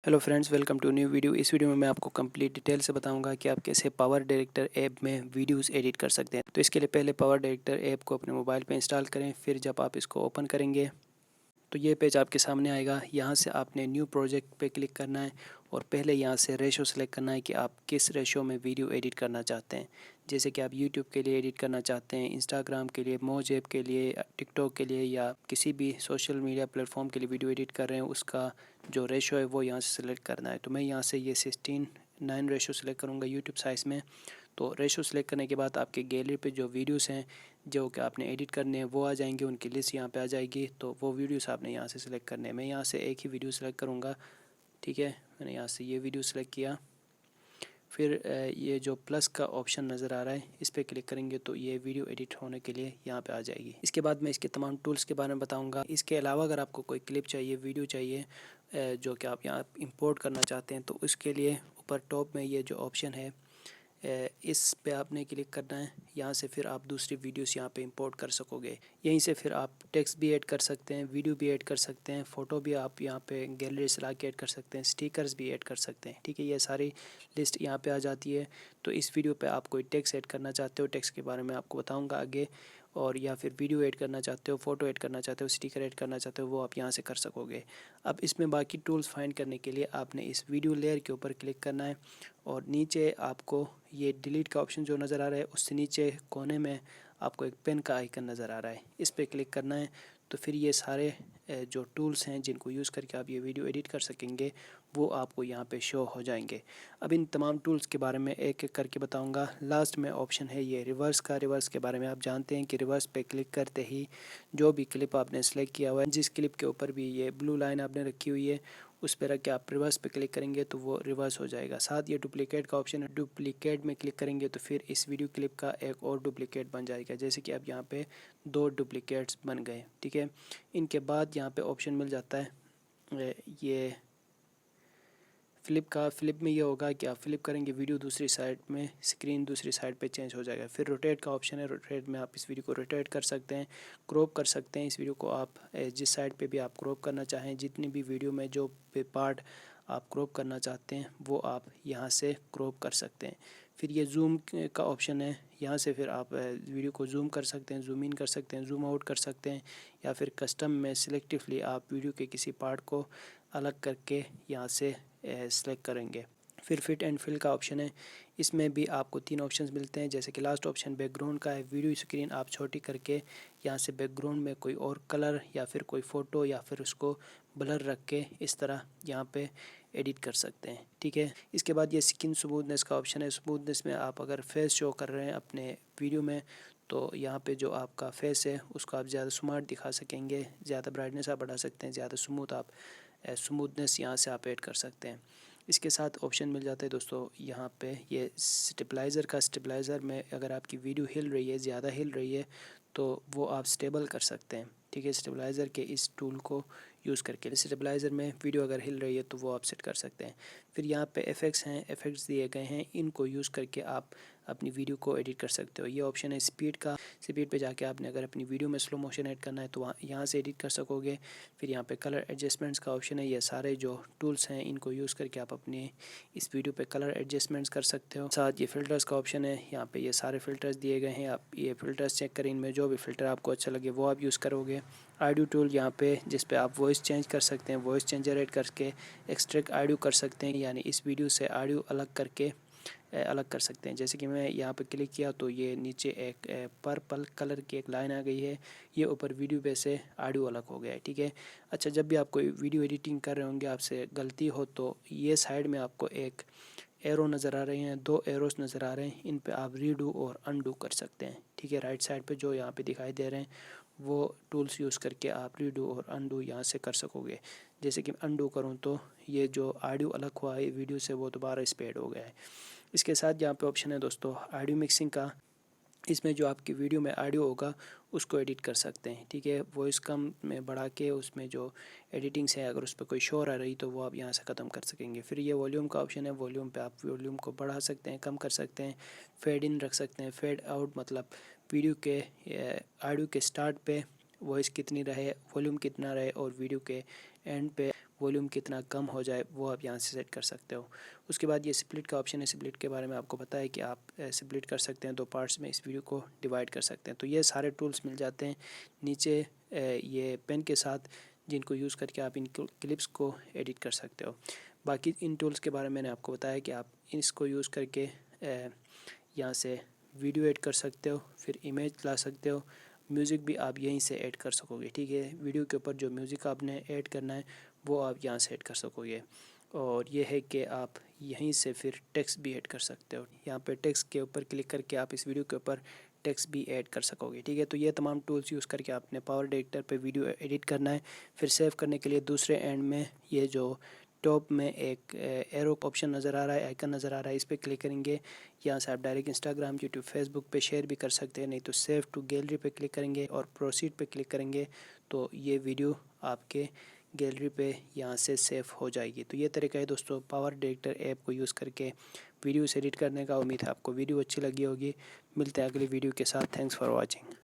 Hello friends, welcome to new video. इस video में मैं आपको कंप्लीट डिटेल से बताऊंगा कि आप कैसे पावर डायरेक्टर ऐप में वीडियोस एडिट कर सकते हैं। तो इसके लिए पहले पावर डायरेक्टर ऐप को अपने मोबाइल पे इंस्टॉल करें। फिर जब आप इसको ओपन करेंगे तो ये पेज आपके सामने आएगा। यहाँ से आपने न्यू प्रोजेक्ट पे क्लिक करना है और पहले यहाँ से रेशो सेलेक्ट करना है कि आप किस रेशो में वीडियो एडिट करना चाहते हैं। जैसे कि आप यूट्यूब के लिए एडिट करना चाहते हैं, इंस्टाग्राम के लिए, मौज ऐप के लिए, टिकटॉक के लिए या किसी भी सोशल मीडिया प्लेटफॉर्म के लिए वीडियो एडिट कर रहे हैं, उसका जो रेशो है वो यहाँ से सिलेक्ट करना है। तो मैं यहाँ से ये 16:9 रेशो सेलेक्ट करूँगा यूट्यूब साइज़ में। तो रेशो सेलेक्ट करने के बाद आपके गैलरी पे जो वीडियोस हैं जो कि आपने एडिट करने हैं वो आ जाएंगे, उनकी लिस्ट यहाँ पे आ जाएगी। तो वो वीडियोस आपने यहाँ से सिलेक्ट करने हैं। मैं यहाँ से एक ही वीडियो सेलेक्ट करूँगा, ठीक है। मैंने यहाँ से ये वीडियो सेलेक्ट किया। फिर ये जो प्लस का ऑप्शन नज़र आ रहा है इस पर क्लिक करेंगे तो ये वीडियो एडिट होने के लिए यहाँ पे आ जाएगी। इसके बाद मैं इसके तमाम टूल्स के बारे में बताऊँगा। इसके अलावा अगर आपको कोई क्लिप चाहिए, वीडियो चाहिए जो कि आप यहाँ इंपोर्ट करना चाहते हैं, तो उसके लिए ऊपर टॉप में ये जो ऑप्शन है इस पे आपने क्लिक करना है। यहाँ से फिर आप दूसरी वीडियोस यहाँ पे इंपोर्ट कर सकोगे। यहीं से फिर आप टेक्स्ट भी ऐड कर सकते हैं, वीडियो भी ऐड कर सकते हैं, फ़ोटो भी आप यहाँ पे गैलरी से ला के ऐड कर सकते हैं, स्टिकर्स भी ऐड कर सकते हैं, ठीक है। ये सारी लिस्ट यहाँ पे आ जाती है। तो इस वीडियो पे आप कोई टेक्स्ट ऐड करना चाहते हो, टेक्स्ट के बारे में आपको बताऊँगा आगे। और या फिर वीडियो ऐड करना चाहते हो, फ़ोटो ऐड करना चाहते हो, स्टिकर ऐड करना चाहते हो, वो आप यहाँ से कर सकोगे। अब इसमें बाकी टूल्स फाइंड करने के लिए आपने इस वीडियो लेयर के ऊपर क्लिक करना है और नीचे आपको ये डिलीट का ऑप्शन जो नज़र आ रहा है उससे नीचे कोने में आपको एक पेन का आइकन नज़र आ रहा है, इस पर क्लिक करना है। तो फिर ये सारे जो टूल्स हैं जिनको यूज़ करके आप ये वीडियो एडिट कर सकेंगे वो आपको यहाँ पे शो हो जाएंगे। अब इन तमाम टूल्स के बारे में एक एक करके बताऊँगा। लास्ट में ऑप्शन है ये रिवर्स का। रिवर्स के बारे में आप जानते हैं कि रिवर्स पे क्लिक करते ही जो भी क्लिप आपने सेलेक्ट किया हुआ है, जिस क्लिप के ऊपर भी ये ब्लू लाइन आपने रखी हुई है, उस पर रख के आप रिवर्स पे क्लिक करेंगे तो वो रिवर्स हो जाएगा। साथ ये डुप्लीकेट का ऑप्शन है, डुप्लीकेट में क्लिक करेंगे तो फिर इस वीडियो क्लिप का एक और डुप्लीकेट बन जाएगा। जैसे कि अब यहाँ पे 2 डुप्लीकेट्स बन गए, ठीक है। इनके बाद यहाँ पे ऑप्शन मिल जाता है ये फ्लिप का। फ्लिप में ये होगा कि आप फ्लिप करेंगे वीडियो दूसरी साइड में, स्क्रीन दूसरी साइड पे चेंज हो जाएगा। फिर रोटेट का ऑप्शन है, रोटेट में आप इस वीडियो को रोटेट कर सकते हैं, क्रॉप कर सकते हैं। इस वीडियो को आप जिस साइड पे भी आप क्रॉप करना चाहें, जितनी भी वीडियो में जो पार्ट आप क्रॉप करना चाहते हैं वो आप यहाँ से क्रॉप कर सकते हैं। फिर ये जूम का ऑप्शन है, यहाँ से फिर आप वीडियो को जूम कर सकते हैं, जूम इन कर सकते हैं, जूम आउट कर सकते हैं, या फिर कस्टम में सिलेक्टिवली आप वीडियो के किसी पार्ट को अलग करके यहाँ से सेलेक्ट करेंगे। फिर फिट एंड फिल का ऑप्शन है, इसमें भी आपको 3 ऑप्शंस मिलते हैं। जैसे कि लास्ट ऑप्शन बैकग्राउंड का है, वीडियो स्क्रीन आप छोटी करके यहाँ से बैकग्राउंड में कोई और कलर या फिर कोई फ़ोटो या फिर उसको ब्लर रख के इस तरह यहाँ पे एडिट कर सकते हैं, ठीक है। इसके बाद ये स्किन स्मूथनेस का ऑप्शन है। स्मूथनेस में आप अगर फेस शो कर रहे हैं अपने वीडियो में तो यहाँ पे जो आपका फेस है उसको आप ज़्यादा स्मार्ट दिखा सकेंगे, ज़्यादा ब्राइटनेस आप बढ़ा सकते हैं, ज़्यादा स्मूथ आप स्मूथनेस यहाँ से आप ऐड कर सकते हैं। इसके साथ ऑप्शन मिल जाता है दोस्तों यहाँ पे ये स्टेबलाइज़र का। स्टेबलाइज़र में अगर आपकी वीडियो हिल रही है, ज़्यादा हिल रही है, तो वो आप स्टेबल कर सकते हैं, ठीक है। स्टेबलाइज़र के इस टूल को यूज़ करके स्टेबलाइज़र में वीडियो अगर हिल रही है तो वो आप सेट कर सकते हैं। फिर यहाँ पे इफ़ेक्ट्स हैं, इफ़ेक्ट्स दिए गए हैं, इनको यूज़ करके आप अपनी वीडियो को एडिट कर सकते हो। ये ऑप्शन है स्पीड का। स्पीड पे जाके आपने अगर अपनी वीडियो में स्लो मोशन ऐड करना है तो वहाँ यहाँ से एडिट कर सकोगे। फिर यहाँ पे कलर एडजस्टमेंट्स का ऑप्शन है। ये सारे जो टूल्स हैं इनको यूज़ करके आप अपने इस वीडियो पे कलर एडजस्टमेंट्स कर सकते हो। साथ ये फ़िल्टर्स का ऑप्शन है, यहाँ पे ये सारे फ़िल्टर्स दिए गए हैं। आप ये फ़िल्टर्स चेक करें, इनमें जो भी फ़िल्टर आपको अच्छा लगे वो आप यूज़ करोगे। ऑडियो टूल यहाँ पे जिस पे आप वॉइस चेंज कर सकते हैं, वॉइस चेंजर ऐड करके एक्सट्रैक्ट ऑडियो कर सकते हैं, यानी इस वीडियो से ऑडियो अलग करके अलग कर सकते हैं। जैसे कि मैं यहाँ पे क्लिक किया तो ये नीचे एक पर्पल कलर की एक लाइन आ गई है, ये ऊपर वीडियो पे से ऑडियो अलग हो गया है, ठीक है। अच्छा, जब भी आप कोई वीडियो एडिटिंग कर रहे होंगे, आपसे गलती हो तो ये साइड में आपको एक एरो नज़र आ रहे हैं, 2 एरोस नज़र आ रहे हैं, इन पे आप रीडू और अनडू कर सकते हैं, ठीक है। राइट साइड पे जो यहाँ पे दिखाई दे रहे हैं वो टूल्स यूज़ करके आप रीडू और अनडू यहाँ से कर सकोगे। जैसे कि अनडू करूँ तो ये जो ऑडियो अलग हुआ है वीडियो से वो दोबारा स्पेड हो गया है। इसके साथ यहाँ पे ऑप्शन है दोस्तों ऑडियो मिक्सिंग का। इसमें जो आपकी वीडियो में ऑडियो होगा उसको एडिट कर सकते हैं, ठीक है। वॉइस कम में बढ़ा के उसमें जो एडिटिंग्स है अगर उस पर कोई शोर आ रही तो वो आप यहाँ से ख़त्म कर सकेंगे। फिर ये वॉल्यूम का ऑप्शन है, वॉल्यूम पे आप वॉल्यूम को बढ़ा सकते हैं, कम कर सकते हैं। फेड इन रख सकते हैं, फेड आउट मतलब वीडियो के ऑडियो के स्टार्ट पे वॉइस कितनी रहे, वॉल्यूम कितना रहे, और वीडियो के एंड पे वॉल्यूम कितना कम हो जाए वो आप यहाँ से सेट कर सकते हो। उसके बाद ये स्प्लिट का ऑप्शन है। स्प्लिट के बारे में आपको पता है कि आप स्प्लिट कर सकते हैं, 2 पार्ट्स में इस वीडियो को डिवाइड कर सकते हैं। तो ये सारे टूल्स मिल जाते हैं नीचे ये पेन के साथ, जिनको यूज़ करके आप इन क्लिप्स को एडिट कर सकते हो। बाकी इन टूल्स के बारे में मैंने आपको बताया कि आप इसको यूज़ करके यहाँ से वीडियो ऐड कर सकते हो, फिर इमेज ला सकते हो, म्यूज़िक भी आप यहीं से ऐड कर सकोगे। ठीक है, वीडियो के ऊपर जो म्यूज़िक आपने ऐड करना है वो आप यहाँ से ऐड कर सकोगे। और ये है कि आप यहीं से फिर टेक्स्ट भी ऐड कर सकते हो। यहाँ पे टेक्स्ट के ऊपर क्लिक करके आप इस वीडियो के ऊपर टेक्स्ट भी ऐड कर सकोगे। ठीक है, तो ये तमाम टूल्स यूज़ करके आपने पावर डायरेक्टर पे वीडियो एडिट करना है। फिर सेव करने के लिए दूसरे एंड में ये जो टॉप में एक एरो ऑप्शन नज़र आ रहा है, आइकन नज़र आ रहा है, इस पर क्लिक करेंगे। यहाँ से आप डायरेक्ट इंस्टाग्राम, यूट्यूब, फेसबुक पे शेयर भी कर सकते हैं, नहीं तो सेव टू गैलरी पे क्लिक करेंगे और प्रोसीड पे क्लिक करेंगे तो ये वीडियो आपके गैलरी पे यहाँ से सेव हो जाएगी। तो ये तरीका है दोस्तों पावर डायरेक्टर ऐप को यूज़ करके वीडियोस एडिट करने का। उम्मीद है आपको वीडियो अच्छी लगी होगी। मिलते हैं अगली वीडियो के साथ। Thanks for watching.